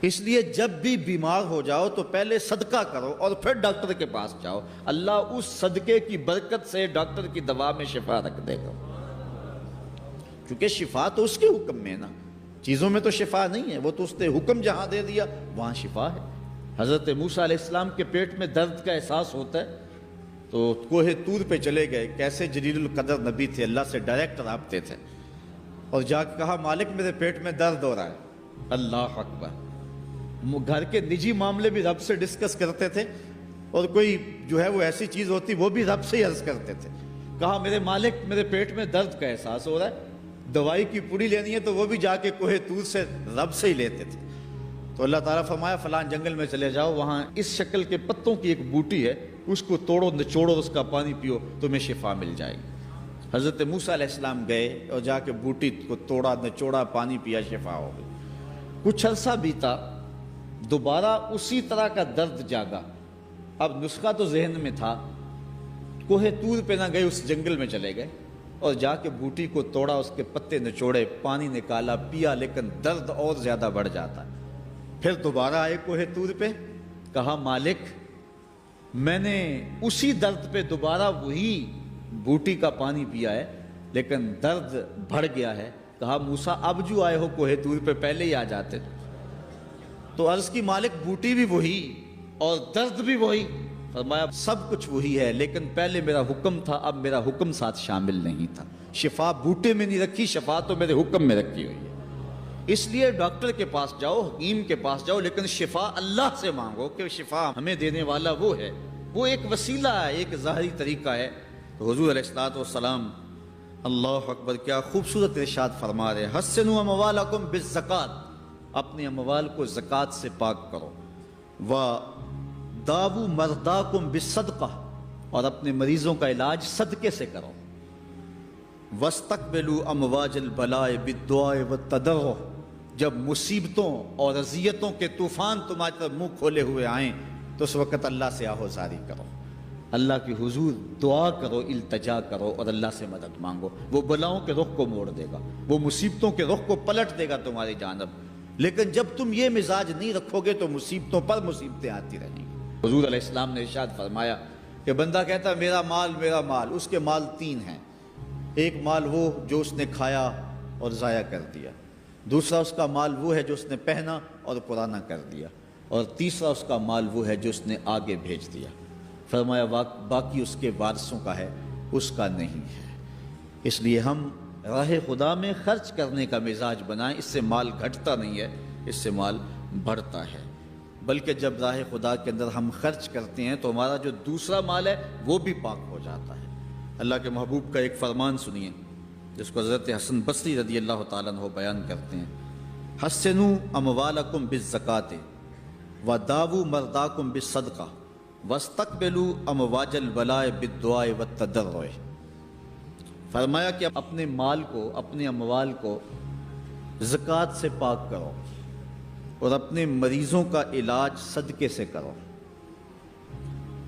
اس لیے جب بھی بیمار ہو جاؤ تو پہلے صدقہ کرو اور پھر ڈاکٹر کے پاس جاؤ، اللہ اس صدقے کی برکت سے ڈاکٹر کی دوا میں شفا رکھ دے گا، کیونکہ شفا تو اس کے حکم میں ہے نا، چیزوں میں تو شفا نہیں ہے، وہ تو اس نے حکم جہاں دے دیا وہاں شفا ہے۔ حضرت موسیٰ علیہ السلام کے پیٹ میں درد کا احساس ہوتا ہے تو کوہ طور پہ چلے گئے، کیسے جلیل القدر نبی تھے، اللہ سے ڈائریکٹ رابطے تھے، اور جا کے کہا مالک میرے پیٹ میں درد ہو رہا ہے۔ اللہ اکبر، گھر کے نجی معاملے بھی رب سے ڈسکس کرتے تھے، اور کوئی جو ہے وہ ایسی چیز ہوتی وہ بھی رب سے ہی عرض کرتے تھے۔ کہا میرے مالک میرے پیٹ میں درد کا احساس ہو رہا ہے، دوائی کی پوری لینی ہے تو وہ بھی جا کے کوہ طور سے رب سے ہی لیتے تھے۔ تو اللہ تعالیٰ فرمایا فلان جنگل میں چلے جاؤ، وہاں اس شکل کے پتوں کی ایک بوٹی ہے، اس کو توڑو نچوڑو، اس کا پانی پیو، تمہیں شفا مل جائے گی۔ حضرت موسیٰ علیہ السلام گئے اور جا کے بوٹی کو توڑا نچوڑا، پانی پیا، شفا ہو گئی۔ کچھ عرصہ بیتا، دوبارہ اسی طرح کا درد جاگا۔ اب نسخہ تو ذہن میں تھا، کوہ طور پہ نہ گئے، اس جنگل میں چلے گئے اور جا کے بوٹی کو توڑا، اس کے پتے نچوڑے، پانی نکالا، پیا، لیکن درد اور زیادہ بڑھ جاتا۔ پھر دوبارہ آئے کوہ طور پہ، کہا مالک میں نے اسی درد پہ دوبارہ وہی بوٹی کا پانی پیا ہے لیکن درد بڑھ گیا ہے۔ کہا موسیٰ اب جو آئے ہو کوہ طور پہ پہلے ہی آ جاتے۔ تو عرض کی مالک بوٹی بھی وہی اور درد بھی وہی۔ فرمایا سب کچھ وہی ہے لیکن پہلے میرا حکم تھا، اب میرا حکم ساتھ شامل نہیں تھا۔ شفا بوٹے میں نہیں رکھی، شفا تو میرے حکم میں رکھی ہوئی ہے۔ اس لیے ڈاکٹر کے پاس جاؤ، حکیم کے پاس جاؤ، لیکن شفا اللہ سے مانگو کہ شفا ہمیں دینے والا وہ ہے، وہ ایک وسیلہ ہے، ایک ظاہری طریقہ ہے۔ تو حضور علیہ الصلوۃ والسلام، اللہ اکبر، کیا خوبصورت ارشاد فرما رہے، حسنوا اموالکم بالزکوۃ، اپنے اموال کو زکوٰۃ سے پاک کرو، وداووا مرضاکم بالصدقہ، اور اپنے مریضوں کا علاج صدقے سے کرو، واستقبلوا امواج البلاء بالدعاء والتضرع، جب مصیبتوں اور اذیتوں کے طوفان تمہاری طرف منہ کھولے ہوئے آئیں تو اس وقت اللہ سے آہوزاری کرو، اللہ کی حضور دعا کرو، التجا کرو اور اللہ سے مدد مانگو۔ وہ بلاؤں کے رخ کو موڑ دے گا، وہ مصیبتوں کے رخ کو پلٹ دے گا تمہاری جانب۔ لیکن جب تم یہ مزاج نہیں رکھو گے تو مصیبتوں پر مصیبتیں آتی رہیں گی۔ حضور علیہ السلام نے ارشاد فرمایا کہ بندہ کہتا ہے میرا مال میرا مال، اس کے مال تین ہیں، ایک مال وہ جو اس نے کھایا اور ضائع کر دیا، دوسرا اس کا مال وہ ہے جو اس نے پہنا اور پرانا کر دیا، اور تیسرا اس کا مال وہ ہے جو اس نے آگے بھیج دیا۔ فرمایا باقی اس کے وارثوں کا ہے، اس کا نہیں ہے۔ اس لیے ہم راہ خدا میں خرچ کرنے کا مزاج بنائیں، اس سے مال گھٹتا نہیں ہے، اس سے مال بڑھتا ہے، بلکہ جب راہ خدا کے اندر ہم خرچ کرتے ہیں تو ہمارا جو دوسرا مال ہے وہ بھی پاک ہو جاتا ہے۔ اللہ کے محبوب کا ایک فرمان سنیے جس کو حضرت حسن بصری رضی اللہ تعالیٰ عنہ بیان کرتے ہیں، حسنوا اموالکم بالزکوۃ وداووا مرضاکم بالصدقہ واستقبلوا امواج البلاء بالدعاء والتضرع۔ فرمایا کہ اپنے مال کو، اپنے اموال کو زکوٰۃ سے پاک کرو اور اپنے مریضوں کا علاج صدقے سے کرو،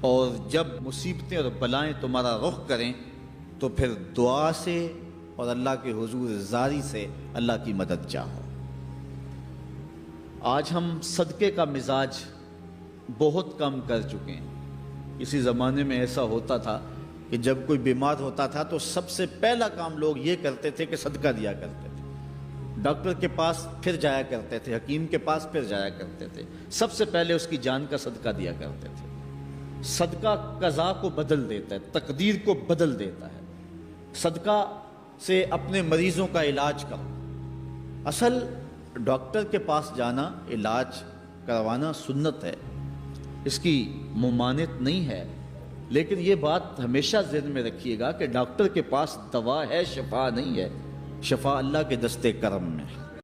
اور جب مصیبتیں اور بلائیں تمہارا رخ کریں تو پھر دعا سے اور اللہ کے حضور زاری سے اللہ کی مدد چاہو۔ آج ہم صدقے کا مزاج بہت کم کر چکے ہیں۔ اسی زمانے میں ایسا ہوتا تھا کہ جب کوئی بیمار ہوتا تھا تو سب سے پہلا کام لوگ یہ کرتے تھے کہ صدقہ دیا کرتے تھے، ڈاکٹر کے پاس پھر جایا کرتے تھے، حکیم کے پاس پھر جایا کرتے تھے، سب سے پہلے اس کی جان کا صدقہ دیا کرتے تھے۔ صدقہ قضا کو بدل دیتا ہے، تقدیر کو بدل دیتا ہے۔ صدقہ سے اپنے مریضوں کا علاج کرو۔ اصل ڈاکٹر کے پاس جانا، علاج کروانا سنت ہے، اس کی ممانعت نہیں ہے، لیکن یہ بات ہمیشہ ذہن میں رکھیے گا کہ ڈاکٹر کے پاس دوا ہے، شفا نہیں ہے، شفا اللہ کے دستے کرم میں ہے۔